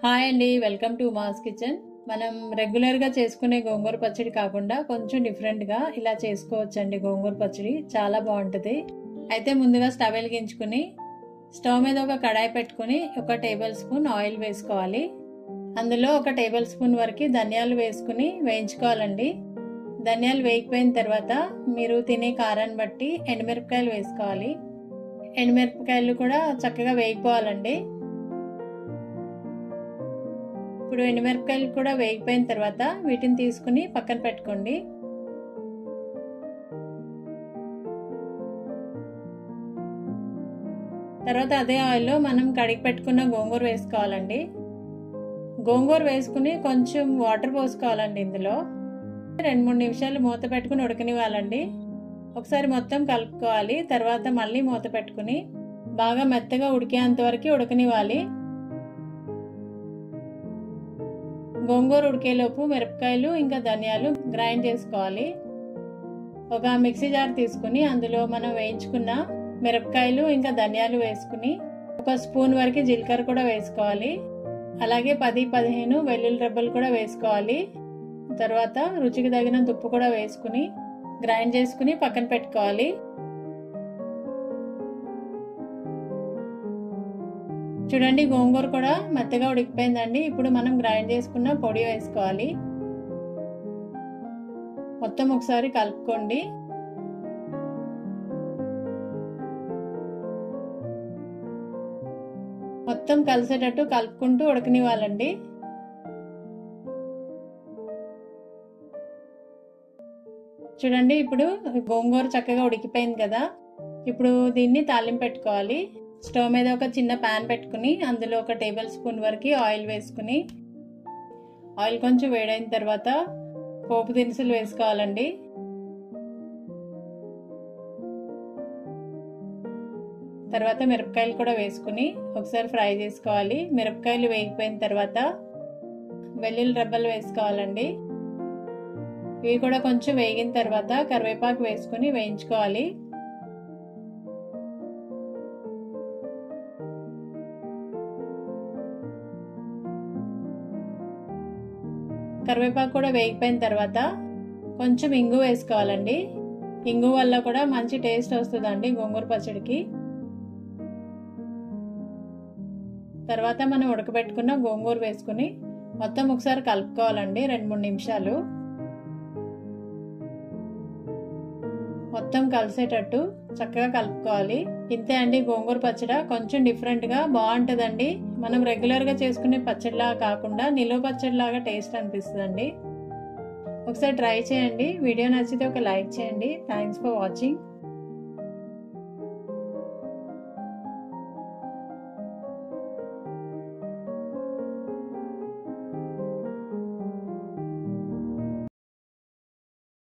Hi అండి, welcome to mass kitchen. మనం రెగ్యులర్గా చేసుకునే గోంగూర పచ్చడి కాకుండా కొంచెం డిఫరెంట్గా ఇలా చేసుకోవచ్చండి. గోంగూర పచ్చడి చాలా బాగుంటుంది. అయితే ముందుగా స్టవ్ వెలిగించుకుని స్టవ్ మీద ఒక కడాయి పెట్టుకుని 1 టేబుల్ స్పూన్ ఆయిల్ వేసుకోవాలి. అందులో 1 టేబుల్ స్పూన్ వరకు ధనియాలు వేసుకుని వేయించుకోవాలండి. ధనియాలు వేగిపోయిన తర్వాత మీరు తినే కారాన్ని బట్టి ఎండుమిరపకాయలు వేసుకోవాలి. ఎండుమిరపకాయలు కూడా చక్కగా వేగిపోవాలండి. ఇప్పుడు ఎండుమిరపకాయలు కూడా వేగిపోయిన తర్వాత వీటిని తీసుకుని పక్కన పెట్టుకోండి. తర్వాత అదే ఆయిల్లో మనం కడిగి పెట్టుకున్న గోంగూర వేసుకోవాలండి. గోంగూర వేసుకుని కొంచెం వాటర్ పోసుకోవాలండి. ఇందులో 2-3 నిమిషాలు మూత పెట్టుకుని ఉడకనివ్వాలండి. ఒకసారి మొత్తం కలుపుకోవాలి. తర్వాత మళ్ళీ మూత పెట్టుకుని బాగా మెత్తగా ఉడికేంత వరకు ఉడకనివ్వాలి. గోంగూర ఉడికేలోపు మిరపకాయలు ఇంకా ధనియాలు గ్రైండ్ చేసుకోవాలి. ఒక మిక్సీ జార్ తీసుకుని అందులో మనం వేయించుకున్న మిరపకాయలు ఇంకా ధనియాలు వేసుకుని 1 స్పూన్ వరకు జీలకర్ర కూడా వేసుకోవాలి. అలాగే 10-15 వెల్లుల్లి రెబ్బలు కూడా వేసుకోవాలి. తర్వాత రుచికి తగినంత ఉప్పు కూడా వేసుకుని గ్రైండ్ చేసుకుని పక్కన పెట్టుకోవాలి. చూడండి, గోంగూర కూడా మెత్తగా ఉడికిపోయిందండి. ఇప్పుడు మనం గ్రైండ్ చేసుకున్న పొడి వేసుకోవాలి. మొత్తం ఒకసారి కలుపుకోండి. మొత్తం కలిసేటట్టు కలుపుకుంటూ ఉడకనివ్వాలండి. చూడండి, ఇప్పుడు గోంగూర చక్కగా ఉడికిపోయింది కదా. ఇప్పుడు దీన్ని తాలింపు పెట్టుకోవాలి. స్టవ్ మీద ఒక చిన్న ప్యాన్ పెట్టుకుని అందులో 1 టేబుల్ స్పూన్ వరకు ఆయిల్ వేసుకుని ఆయిల్ కొంచెం వేడైన తర్వాత పోపు దినుసులు వేసుకోవాలండి. తర్వాత మిరపకాయలు కూడా వేసుకుని ఒకసారి ఫ్రై చేసుకోవాలి. మిరపకాయలు వేగిపోయిన తర్వాత వెల్లుల్లి రెబ్బలు వేసుకోవాలండి. ఇవి కూడా కొంచెం వేగిన తర్వాత కరివేపాకు వేసుకుని వేయించుకోవాలి. కరివేపాకు కూడా వేగిపోయిన తర్వాత కొంచెం ఇంగు వేసుకోవాలండి. ఇంగు వల్ల కూడా మంచి టేస్ట్ వస్తుందండి గోంగూర పచ్చడికి. తర్వాత మనం ఉడకబెట్టుకున్న గోంగూర వేసుకుని మొత్తం ఒకసారి కలుపుకోవాలండి. 2-3 నిమిషాలు మొత్తం కలిసేటట్టు చక్కగా కలుపుకోవాలి. ఇంతే అండి, గోంగూర పచ్చడి కొంచెం డిఫరెంట్ గా బాగుంటుందండి. మనం రెగ్యులర్ గా చేసుకునే పచ్చడిలాగా కాకుండా నిలువ పచ్చడిలాగా టేస్ట్ అనిపిస్తుందండి. ఒకసారి ట్రై చేయండి. వీడియో నచ్చితే ఒక లైక్ చేయండి. Thanks for watching.